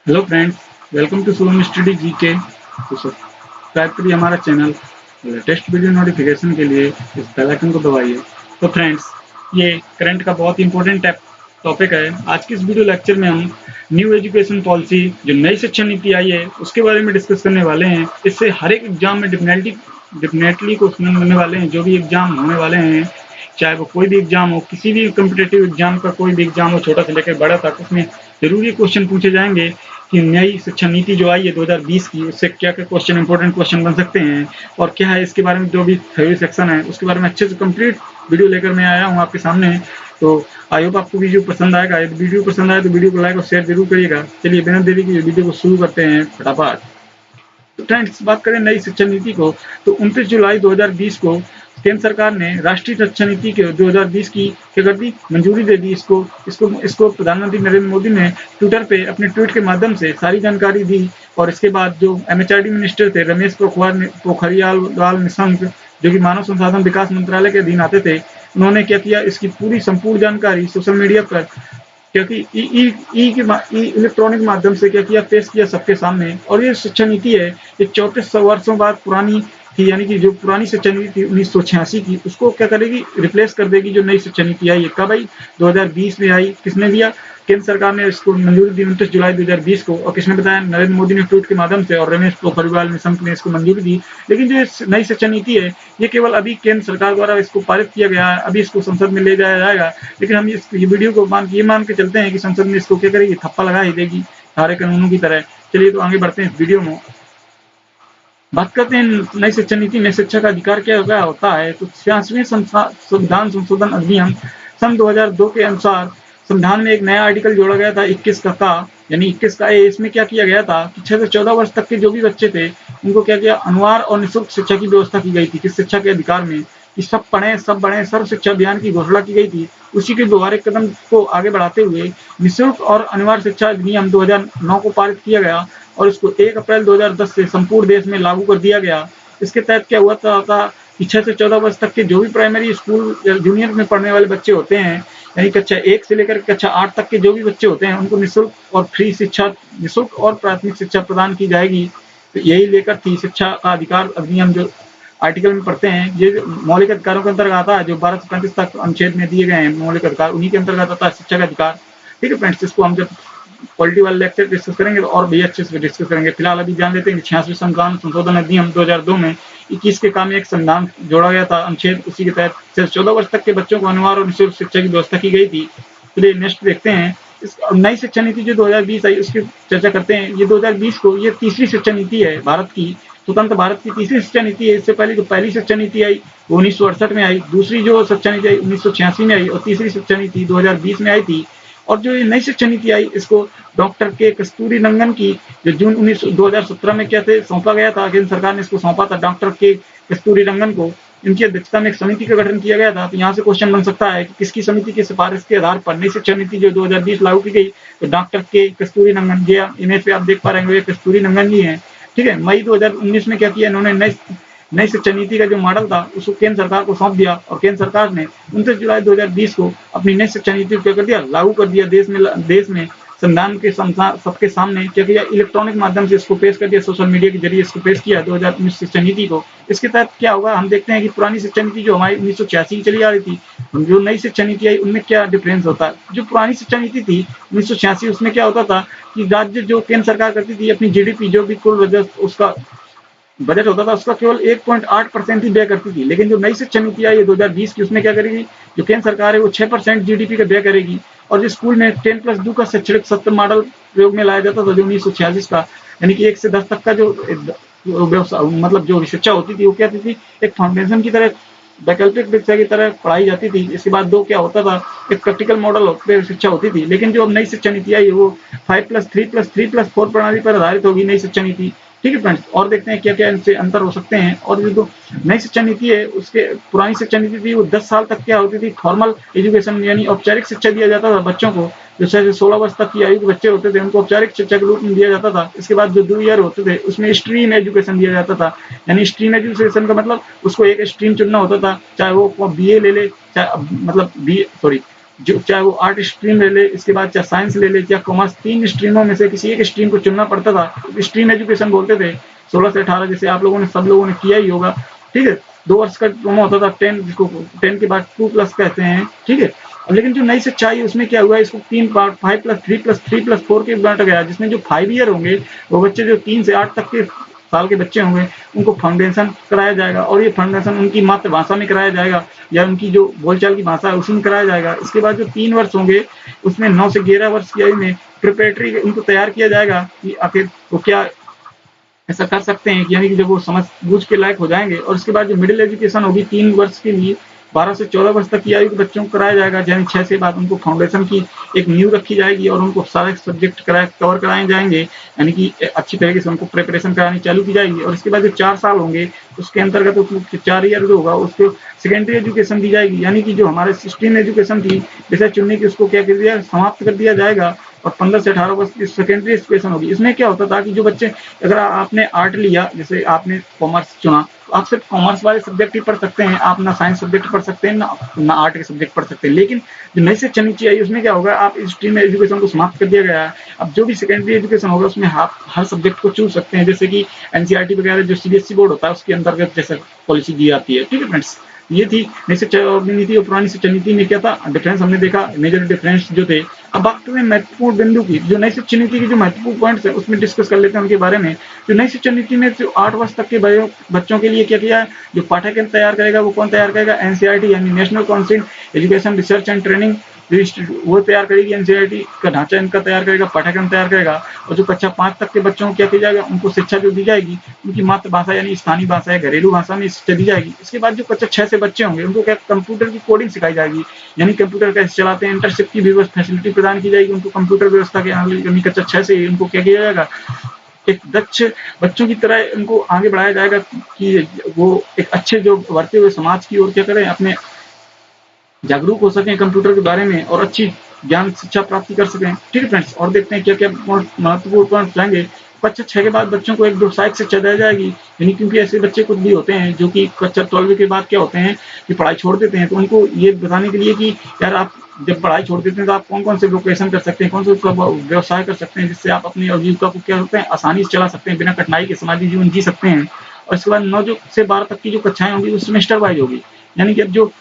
Hello friends, welcome to Shubham study GK. तो subscribe करिए हमारा चैनल। लेटेस्ट वीडियो नोटिफिकेशन के लिए इस बेल आइकन को दबाइए। तो फ्रेंड्स, ये करंट का बहुत इंपॉर्टेंट टॉपिक है। आज के इस वीडियो लेक्चर में हम न्यू एजुकेशन पॉलिसी, जो नई शिक्षा नीति आई है, उसके बारे में डिस्कस करने वाले हैं। इससे हर एक एग्जाम में डेफिनेटली क्वेश्चन बनने वाले हैं। जो भी एग्जाम होने वाले हैं, चाहे वो कोई भी एग्जाम हो, किसी भी कम्पिटेटिव एग्जाम का कोई भी एग्जाम हो, छोटा से लेकर बड़ा तक, उसमें जरूर ये क्वेश्चन पूछे जाएंगे कि नई शिक्षा नीति जो आई है 2020 की, उससे क्या क्या क्वेश्चन, इंपॉर्टेंट क्वेश्चन बन सकते हैं और क्या है इसके बारे में। जो भी थ्योरी सेक्शन है उसके बारे में अच्छे से कंप्लीट वीडियो लेकर मैं आया हूँ आपके सामने। तो आई होप आपको वीडियो पसंद आएगा। यदि वीडियो पसंद आए तो वीडियो को लाइक और शेयर जरूर करिएगा। चलिए बिना देरी के वीडियो को शुरू करते हैं फटाफट। तो फ्रेंड्स, बात करें नई शिक्षा नीति को, तो 29 जुलाई 2020 को केंद्र सरकार ने राष्ट्रीय शिक्षा नीति के 2020 की क्या कर दी, मंजूरी दे दी। इसको प्रधानमंत्री नरेंद्र मोदी ने ट्विटर पे अपने ट्वीट के माध्यम से सारी जानकारी दी। और इसके बाद जो एमएचआरडी मिनिस्टर थे, रमेश पोखरियाल निशंक, जो कि मानव संसाधन विकास मंत्रालय के अधीन आते थे, उन्होंने क्या किया, इसकी पूरी संपूर्ण जानकारी सोशल मीडिया पर, क्योंकि इलेक्ट्रॉनिक माध्यम से क्या किया, पेश किया सबके सामने। और ये शिक्षा नीति है, ये 34 वर्षों बाद पुरानी थी, यानी कि जो पुरानी शिक्षा नीति थी 1986 की, उसको क्या करेगी, रिप्लेस कर देगी। जो नई शिक्षा नीति आई है, कब आई, 2020 में आई। किसने दिया, केंद्र सरकार ने इसको मंजूरी दी 29 जुलाई 2020 को। और किसने बताया, नरेंद्र मोदी ने ट्वीट के माध्यम से, और रमेश पोखरियाल निशंक ने इसको मंजूरी दी। लेकिन जो नई शिक्षा नीति है, ये केवल अभी केंद्र सरकार द्वारा इसको पारित किया गया है, अभी इसको संसद में ले जाया जाएगा। लेकिन हम ये वीडियो को मान के चलते हैं कि संसद में इसको क्या करेगी, थप्पा लगा ही देगी सारे कानूनों की तरह। चलिए तो आगे बढ़ते हैं इस वीडियो में। बात करते हैं नई शिक्षा नीति में शिक्षा का अधिकार क्या होता है। तो 86वें संविधान संशोधन अधिनियम सन 2002 के अनुसार संविधान में एक नया आर्टिकल जोड़ा गया था, 21 का, यानी 21 का ए। इसमें क्या किया गया था कि 6 से 14 वर्ष तक के जो भी बच्चे थे, उनको क्या किया, अनिवार्य और निःशुल्क शिक्षा की व्यवस्था की गई थी। किस शिक्षा के अधिकार में, कि सब पढ़े सब बढ़े, सर्व शिक्षा अभियान की घोषणा की गई थी। उसी के व्यवहारिक कदम को आगे बढ़ाते हुए निःशुल्क और अनिवार्य शिक्षा अधिनियम 2009 को पारित किया गया और इसको 1 अप्रैल 2010 से संपूर्ण देश में लागू कर दिया गया। इसके तहत क्या हुआ था कि 6 से 14 वर्ष तक के जो भी प्राइमरी स्कूल या जूनियर में पढ़ने वाले बच्चे होते हैं, यानी कक्षा 1 से लेकर कक्षा 8 तक के जो भी बच्चे होते हैं, उनको निःशुल्क और फ्री शिक्षा, निःशुल्क और प्राथमिक शिक्षा प्रदान की जाएगी। तो यही लेकर थी शिक्षा का अधिकार अधिनियम, जो आर्टिकल में पढ़ते हैं। ये मौलिक अधिकारों के अंतर्गत आता है, जो 12 से 35 तक अनुच्छेद में दिए गए हैं मौलिक अधिकार, उन्हीं के अंतर्गत आता है शिक्षा का अधिकार। ठीक है फ्रेंड्स, इसको हम जब पॉलिटी वाले लेक्चर डिस्कस करेंगे तो और भी अच्छे से डिस्कस करेंगे। फिलहाल अभी जान लेते हैं कि 86वें संविधान संशोधन अधिनियम 2002 में 21 के काम में एक संविधान जोड़ा गया था, अनुच्छेद, उसी के तहत 14 वर्ष तक के बच्चों को अनिवार्य और निःशुल्क शिक्षा की व्यवस्था की गई थी। चलिए नेक्स्ट देखते हैं। इस नई शिक्षा नीति जो 2020 आई, उसकी चर्चा करते हैं। ये 2020 को, ये तीसरी शिक्षा नीति है भारत की, स्वतंत्र भारत की तीसरी शिक्षा नीति है। इससे पहले जो पहली शिक्षा नीति आई वो 1968 में आई, दूसरी जो शिक्षा नीति आई 1986 में आई, और तीसरी शिक्षा नीति 2020 में आई थी। और जो ये नई शिक्षा नीति आई, इसको डॉक्टर के कस्तूरी रंगन की, जो जून 2017 में क्या थे, सौंपा गया था, केंद्र सरकार ने इसको सौंपा था डॉक्टर के कस्तूरी रंगन को। इनकी अध्यक्षता में एक समिति का गठन किया गया था। तो यहाँ से क्वेश्चन बन सकता है कि किसकी समिति की सिफारिश के आधार पर नई शिक्षा नीति जो 2020 लागू की गई, तो डॉक्टर के कस्तूरी रंगन, ये इमेज पे आप देख पा रहे हैं, ये कस्तूरी रंगन जी हैं। ठीक है, मई 2019 में क्या किया इन्होंने, नई शिक्षा नीति का जो मॉडल था उसको केंद्र सरकार को सौंप दिया। और केंद्र सरकार ने 29 जुलाई 2020 को अपनी नई शिक्षा नीति को क्या कर दिया, लागू कर दिया। देश में संविधान के सबके सामने क्या किया, इलेक्ट्रॉनिक माध्यम से इसको पेश कर दिया, सोशल मीडिया के जरिए इसको पेश किया 2019 शिक्षा नीति को। इसके तहत क्या होगा, हम देखते हैं कि पुरानी शिक्षा नीति जो हमारी 1986 की चली आ रही थी, जो नई शिक्षा नीति आई, उनमें क्या डिफरेंस होता है। जो पुरानी शिक्षा नीति थी 1986, उसमें क्या होता था कि राज्य, जो केंद्र सरकार करती थी, अपनी जीडीपी, जो भी कुल उसका बजट होता था, उसका केवल 1.8% ही व्यय करती थी। लेकिन जो नई शिक्षा नीति आई है 2020 की, उसमें क्या करेगी, जो केंद्र सरकार है वो 6% जीडीपी का व्यय करेगी। और जो स्कूल में 10+2 का शैक्षणिक सत्र मॉडल प्रयोग में लाया जाता था, जो 1986 का, यानी कि 1 से 10 तक का जो मतलब जो शिक्षा होती थी, वो क्या थी, एक फाउंडेशन की तरह, वैकल्पिक शिक्षा की तरह पढ़ाई जाती थी। इसके बाद दो क्या होता था, एक प्रैक्टिकल मॉडल शिक्षा होती थी। लेकिन जो अब नई शिक्षा नीति आई है वो 5+3+3+4 प्रणाली पर आधारित होगी नई शिक्षा नीति। ठीक है फ्रेंड्स, और देखते हैं क्या क्या इनसे अंतर हो सकते हैं। और जो नई शिक्षा नीति है, उसके पुरानी शिक्षा नीति थी वो 10 साल तक क्या होती थी, फॉर्मल एजुकेशन, यानी औपचारिक शिक्षा दिया जाता था बच्चों को। जो 6 से 16 वर्ष तक की आयु के बच्चे होते थे, उनको औपचारिक शिक्षा के रूप में दिया जाता था। इसके बाद जो 2 ईयर होते थे, उसमें स्ट्रीम एजुकेशन दिया जाता था। यानी स्ट्रीम एजुकेशन का मतलब उसको एक स्ट्रीम चुनना होता था, चाहे वो बीए ले ले, चाहे मतलब जो चाहे वो आर्ट स्ट्रीम ले ले, इसके बाद चाहे साइंस ले ले, चाहे कॉमर्स, 3 स्ट्रीमों में से किसी एक स्ट्रीम को चुनना पड़ता था। स्ट्रीम एजुकेशन बोलते थे 16 से 18, जैसे आप लोगों ने सब लोगों ने किया ही होगा, ठीक है। 2 वर्ष का डिप्लोमा होता था, 10 जिसको 10 के बाद 2+ कहते हैं, ठीक है। लेकिन जो नई शिक्षा आई उसमें क्या हुआ, इसको 3 पार्ट 5+3+3+4 के बांटा गया, जिसमें जो 5 ईयर होंगे वो बच्चे जो 3 से 8 तक के साल के बच्चे होंगे उनको फाउंडेशन कराया जाएगा, और ये फाउंडेशन उनकी मातृभाषा में कराया जाएगा या उनकी जो बोलचाल की भाषा है उसी में कराया जाएगा। इसके बाद जो 3 वर्ष होंगे उसमें 9 से 11 वर्ष की आयु में प्रिपरेटरी उनको तैयार किया जाएगा कि आखिर वो क्या ऐसा कर सकते हैं, यानी कि जब वो समझ बूझ के लायक हो जाएंगे। और उसके बाद जो मिडिल एजुकेशन होगी 3 वर्ष के लिए 12 से 14 वर्ष तक की आयु के बच्चों को कराया जाएगा, यानी 6 से बाद उनको फाउंडेशन की एक नींव रखी जाएगी और उनको सारे सब्जेक्ट कवर कराए जाएंगे, यानी कि अच्छी तरीके से उनको प्रिपरेशन करानी चालू की जाएगी। और इसके बाद जो 4 साल होंगे उसके अंतर्गत उसको 4 ईयर जो होगा उसको सेकेंडरी एजुकेशन दी जाएगी, यानी कि जो हमारे स्ट्रीम एजुकेशन थी विषय चुनने की उसको क्या कर दिया, समाप्त कर दिया जाएगा। और 15 से 18 वर्ष की सेकेंडरी एजुकेशन होगी। इसमें क्या होता था कि जो बच्चे, अगर आपने आर्ट लिया, जैसे आपने कॉमर्स चुना, तो आप सिर्फ कॉमर्स वाले सब्जेक्ट ही पढ़ सकते हैं, आप ना साइंस सब्जेक्ट पढ़ सकते हैं ना आर्ट के सब्जेक्ट पढ़ सकते हैं। लेकिन जो नई शिक्षा नीति आई उसमें क्या होगा, आप इस स्ट्रीम एजुकेशन को समाप्त कर दिया गया है। अब जो भी सेकेंडरी एजुकेशन होगा उसमें आप हर सब्जेक्ट को चूज सकते हैं, जैसे कि एनसीईआरटी वगैरह जो सीबीएसई बोर्ड होता है उसके अंतर्गत जैसे पॉलिसी दी जाती है, ठीक है फ्रेंड्स। ये थी नई शिक्षा नीति और पुरानी शिक्षा नीति में क्या था डिफरेंस, हमने देखा मेजर डिफरेंस जो थे। अब बात करें महत्वपूर्ण बिंदु की, जो नई शिक्षा नीति की जो महत्वपूर्ण पॉइंट्स है उसमें डिस्कस कर लेते हैं उनके बारे में। जो नई शिक्षा नीति में जो 8 वर्ष तक के बच्चों के लिए क्या किया है, जो पाठ्यक्रम तैयार करेगा वो कौन तैयार करेगा, एनसीईआरटी यानी national council education research and training वो तैयार करेगी, एनसीईआरटी का ढांचा इनका तैयार करेगा, पाठ्यक्रम तैयार करेगा। और जो कक्षा 5 तक के बच्चों को क्या किया जाएगा, उनको शिक्षा जो दी जाएगी उनकी मातृभाषा यानी स्थानीय भाषा या घरेलू भाषा में शिक्षा दी जाएगी। इसके बाद जो कक्षा 6 से बच्चे होंगे उनको क्या कंप्यूटर की कोडिंग सिखाई जाएगी, यानी कंप्यूटर कैसे चलाते हैं, इंटर्नशिप की व्यवस्था फैसिलिटी प्रदान की जाएगी उनको कंप्यूटर व्यवस्था के, यानी कक्षा 6 से उनको क्या किया जाएगा, एक दक्ष बच्चों की तरह उनको आगे बढ़ाया जाएगा कि वो एक अच्छे जो बढ़ते हुए समाज की ओर क्या करें, अपने जागरूक हो सकें कंप्यूटर के बारे में और अच्छी ज्ञान शिक्षा प्राप्ति कर सकें, ठीक है फ्रेंड्स। और देखते हैं क्या क्या महत्वपूर्ण पॉइंट जाएंगे। कक्षा 6 के बाद बच्चों को एक व्यावसायिक शिक्षा दी जाएगी, यानी क्योंकि ऐसे बच्चे कुछ भी होते हैं जो कि कक्षा 12 के बाद क्या होते हैं कि पढ़ाई छोड़ देते हैं, तो उनको ये बताने के लिए कि यार आप जब पढ़ाई छोड़ देते हैं तो आप कौन कौन से वोकेशन कर सकते हैं, कौन सा व्यवसाय कर सकते हैं, जिससे आप अपनी आजीविका को क्या होते हैं आसानी से चला सकते हैं, बिना कठिनाई के समाजी जीवन जी सकते हैं। और इसके बाद 9 से 12 तक की जो कक्षाएं होंगी वो सेमेस्टर वाइज होगी, यानी कि अब जो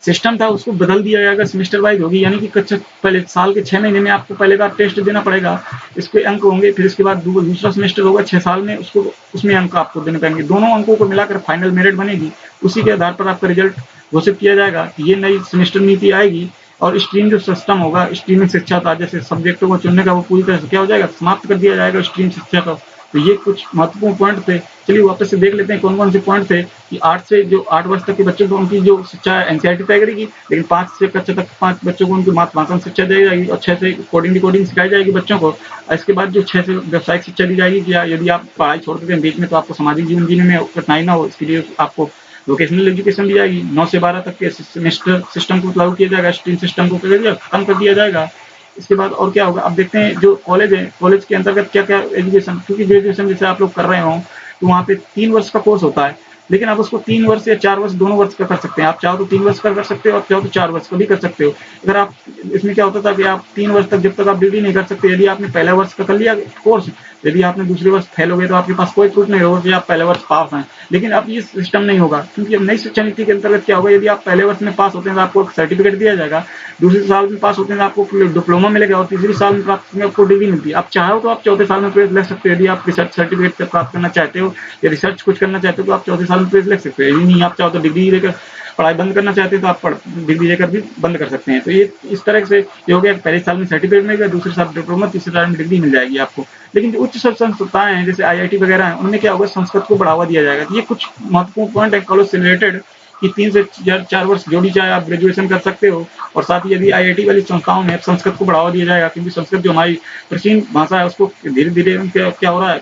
सिस्टम था उसको बदल दिया जाएगा, सेमेस्टर वाइज होगी, यानी कि कक्षा पहले साल के 6 महीने में आपको पहले बार टेस्ट देना पड़ेगा, इसके अंक होंगे, फिर इसके बाद दूसरा सेमेस्टर होगा 6 साल में, उसको उसमें अंक आपको देने पड़ेंगे, दोनों अंकों को मिलाकर फाइनल मेरिट बनेगी, उसी के आधार पर आपका रिजल्ट घोषित किया जाएगा। ये नई सेमेस्टर नीति आएगी। और स्ट्रीम जो सिस्टम होगा, स्ट्रीमिंग शिक्षा था, जैसे सब्जेक्टों को चुनने का वो पूरी तरह से क्या हो जाएगा, समाप्त कर दिया जाएगा स्ट्रीम शिक्षा का। तो ये कुछ महत्वपूर्ण पॉइंट थे। चलिए वापस से देख लेते हैं कौन कौन से पॉइंट थे कि 8 वर्ष तक के बच्चों को उनकी जो शिक्षा एनसीईआरटी तय करेगी, लेकिन 5 से कक्षा तक 5 बच्चों को उनकी मातृभाषा में शिक्षा दी जाएगी और 6 से कोडिंग सिखाई जाएगी बच्चों को। इसके बाद जो 6 से व्यावसायिक शिक्षा दी जाएगी कि यदि आप पढ़ाई छोड़ देते हैं बीच में तो आपको सामाजिक जीवन जीने में कठिनाई ना हो, इसके लिए आपको वोकेशनल एजुकेशन दी जाएगी। 9 से 12 तक के सेमेस्टर सिस्टम को लागू किया जाएगा, स्ट्रीम सिस्टम को कम कर दिया जाएगा। इसके बाद और क्या होगा, अब देखते हैं जो कॉलेज है, कॉलेज के अंतर्गत क्या क्या एजुकेशन, क्योंकि ग्रेजुएशन जैसे आप लोग कर रहे हो तो वहाँ पे 3 वर्ष का कोर्स होता है, लेकिन आप उसको 3 वर्ष या 4 वर्ष दोनों वर्ष का कर सकते हैं। आप चाहो तो 3 वर्ष का कर सकते हो, आप चाहो तो 4 वर्ष का भी कर सकते हो। अगर आप इसमें क्या होता था कि आप 3 वर्ष तक जब तक आप डिग्री नहीं कर सकते, यदि आपने पहला वर्ष का कर लिया कोर्स, यदि आपने दूसरे वर्ष फेल हो गए तो आपके पास कोई प्रूफ नहीं होगा कि आप पहले वर्ष पास हैं। लेकिन अब ये सिस्टम नहीं होगा, क्योंकि अब नई शिक्षा नीति के अंतर्गत क्या होगा, यदि आप पहले वर्ष में पास होते हैं तो आपको सर्टिफिकेट दिया जाएगा, दूसरे साल में पास होते हैं तो आपको डिप्लोमा मिलेगा और तीसरे साल में प्राप्त करने आपको डिग्री मिलती है। आप चाहो तो आप चौथे साल में प्रेस ले सकते हो, यदि आप रिसर्च सर्टिफिकेट प्राप्त करना चाहते हो या रिसर्च कुछ करना चाहते हो तो आप चौथे साल में प्रेस ले सकते हो। यदि नहीं आप चाहो तो डिग्री लेकर पढ़ाई बंद करना चाहते हैं तो आप डिग्री लेकर भी बंद कर सकते हैं। तो ये इस तरह से ये हो गया, पहले साल में सर्टिफिकेट मिलेगा, दूसरे साल डिप्लोमा, तीसरे साल में डिग्री मिल जाएगी आपको। लेकिन जो उच्च शिक्षण संस्थाएं हैं जैसे आईआईटी वगैरह हैं, उनमें क्या होगा, संस्कृत को बढ़ावा दिया जाएगा। ये कुछ महत्वपूर्ण पॉइंट है कॉलेज से रिलेटेड कि 3 से 4 वर्ष जोड़ी चाहे आप ग्रेजुएशन कर सकते हो। और साथ ही यदि आईआईटी वाली संस्थाओं में संस्कृत को बढ़ावा दिया जाएगा, क्योंकि संस्कृत जो हमारी प्राचीन भाषा है उसको धीरे धीरे क्या हो रहा है,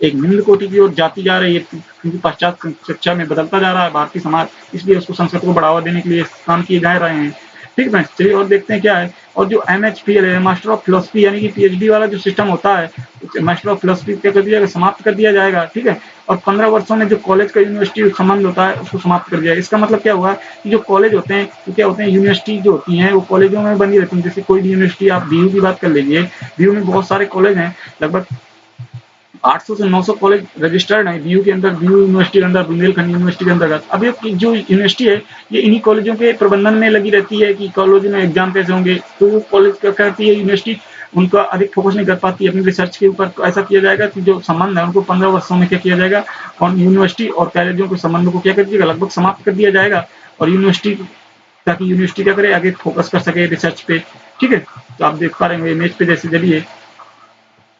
एक निम्न कोटि की ओर जाती जा रही है, क्योंकि पश्चात शिक्षा में बदलता जा रहा है भारतीय समाज, इसलिए उसको संस्कृत को बढ़ावा देने के लिए काम किए जा रहे हैं। ठीक है, चलिए और देखते हैं क्या है। और जो MHPL है, मास्टर ऑफ फिलोसफी यानी कि PhD वाला जो सिस्टम होता है, मास्टर ऑफ फिलोसफी क्या कर दिया जाएगा, समाप्त कर दिया जाएगा। ठीक है, और 15 वर्षों में जो कॉलेज का यूनिवर्सिटी संबंध होता है उसको समाप्त कर दिया। इसका मतलब क्या हुआ कि जो कॉलेज होते हैं वो क्या होते हैं, यूनिवर्सिटी जो होती हैं वो कॉलेजों में बनी रहती हैं। जैसे कोई भी यूनिवर्सिटी, आप बीयू की बात कर लीजिए, बीयू में बहुत सारे कॉलेज हैं, लगभग 800 से 900 कॉलेज रजिस्टर्ड हैं बीयू के अंदर, बीयू यूनिवर्सिटी के अंदर, बुंदेलखंड यूनिवर्सिटी के अंतर्गत। अब ये जो यूनिवर्सिटी है ये इन्हीं कॉलेजों के प्रबंधन में लगी रहती है कि कॉलेज में एग्जाम कैसे होंगे। तो वो कॉलेज क्या करती है यूनिवर्सिटी, उनका अधिक फोकस नहीं कर पाती अपनी रिसर्च के ऊपर। तो ऐसा किया जाएगा कि जो संबंध है उनको 15 वर्षों में क्या किया जाएगा, और यूनिवर्सिटी और कॉलेजों के संबंध को क्या कर दिएगा, लगभग समाप्त कर दिया जाएगा। और यूनिवर्सिटी, ताकि यूनिवर्सिटी क्या करे, आगे फोकस कर सके रिसर्च पे। ठीक है, तो आप देख पा रहे हैं इमेज पे जैसे जरिए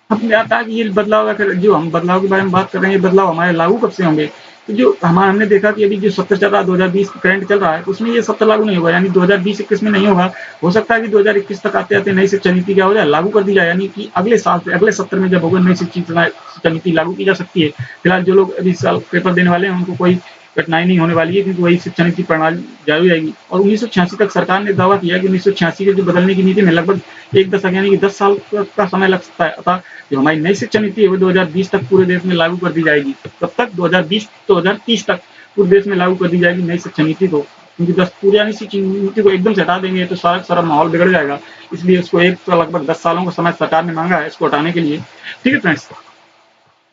हमें आता है कि ये बदलाव, अगर जो हम बदलाव के बारे में बात कर रहे हैं, ये बदलाव हमारे लागू कब से होंगे। तो जो हमने देखा कि अभी जो सत्र चल रहा है, 2020 करंट चल रहा है, तो उसमें ये सत्र लागू नहीं होगा, यानी 2020-21 में नहीं होगा। हो सकता है कि 2021 तक आते आते नई शिक्षा नीति क्या हो जाए, लागू कर दी जाए, यानी कि अगले साल से, अगले सत्र में जब होगा, नई शिक्षा नीति लागू की जा सकती है। फिलहाल जो लोग अभी साल पेपर देने वाले हैं उनको कोई कठिनाई नहीं होने वाली है, क्योंकि वही शिक्षा नीति प्रणाली जारी रहेगी। और 1986 तक सरकार ने दावा किया कि 1986 के जो बदलने की नीति में लगभग एक दशक यानी कि 10 साल का समय लग सकता है। अतः जो हमारी नई शिक्षा नीति है वो 2020 तक पूरे देश में लागू कर दी जाएगी। कब तक, 2020-2030 तक पूरे देश में लागू कर दी जाएगी नई शिक्षा नीति को। क्योंकि 10 पुरानी शिक्षा नीति को एकदम से हटा देंगे तो सारा माहौल बिगड़ जाएगा। इसलिए उसको लगभग 10 सालों का समय सरकार ने मांगा है इसको हटाने के लिए। ठीक है फ्रेंड्स,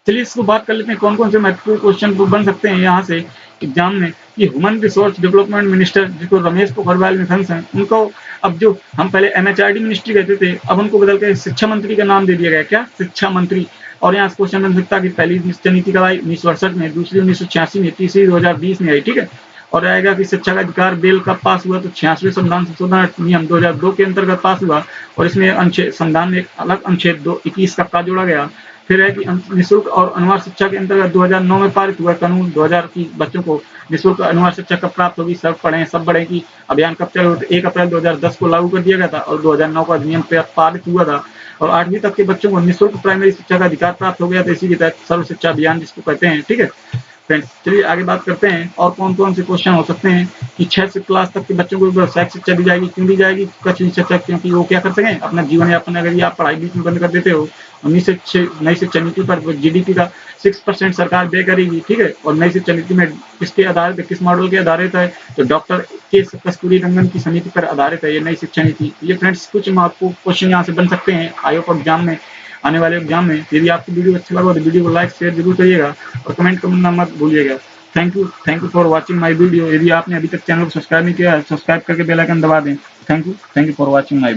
चलिए इसको बात कर लेते हैं कौन कौन से महत्वपूर्ण क्वेश्चन बन सकते हैं यहाँ से एग्जाम में। कि ह्यूमन रिसोर्स डेवलपमेंट मिनिस्टर जिसको रमेश पोखरियाल निशंक हैं, उनको अब जो हम पहले एमएचआरडी मिनिस्ट्री कहते थे, अब उनको बदल के शिक्षा मंत्री का नाम दे दिया गया। क्या, शिक्षा मंत्री। और यहाँ क्वेश्चन बन सकता है कि पहली शिक्षा नीति कब आई, 1968 में, दूसरी 1986 में, तीसरी 2020 में आई। ठीक है, और आएगा कि शिक्षा का अधिकार बिल कब पास हुआ, तो 86वें संविधान संशोधन अधिनियम 2002 के अंतर्गत पास हुआ। और इसमें संविधान में एक अलग अनुच्छेद 21 का जोड़ा गया। फिर है कि निःशुल्क और अनिवार्य शिक्षा के अंतर्गत 2009 में पारित हुआ कानून, 2000 की बच्चों को निःशुल्क अनिवार्य शिक्षा कब प्राप्त होगी, सब पढ़ें सब बढ़ें की अभियान कब चालू, 1 अप्रैल 2010 को लागू कर दिया गया था और 2009 का अधिनियम पारित हुआ था। और 8वीं तक के बच्चों को निःशुल्क प्राइमरी शिक्षा का अधिकार प्राप्त हो गया था, इसी के तहत सर्व शिक्षा अभियान जिसको कहते हैं। ठीक है फ्रेंड्स, चलिए आगे बात करते हैं और कौन कौन से क्वेश्चन हो सकते हैं। कि 6 क्लास तक के बच्चों को व्यावसायिक शिक्षा दी जाएगी, क्यों दी जाएगी, कुछ शिक्षा, क्योंकि वो क्या कर सकें अपना जीवन यापन। अगर ये आप पढ़ाई बीच में बंद कर देते हो, नई शिक्षा नीति पर जीडीपी का 6% सरकार व्यय करेगी। ठीक है, और नई शिक्षा नीति में किसके आधारित है, किस मॉडल के आधारित है, तो डॉक्टर के कस्तूरी रंगन की समिति पर आधारित है ये नई शिक्षा नीति। ये फ्रेंड्स कुछ आपको क्वेश्चन यहाँ से बन सकते हैं आयोग एग्जाम में, आने वाले एग्जाम में। यदि आपको वीडियो अच्छा लगा तो वीडियो को लाइक शेयर जरूर करिएगा और कमेंट करना मत भूलिएगा। Thank you for watching my video. यदि आपने अभी तक चैनल को सब्सक्राइब नहीं किया है, सब्सक्राइब करके बेल आइकन दबा दें। Thank you for watching my video.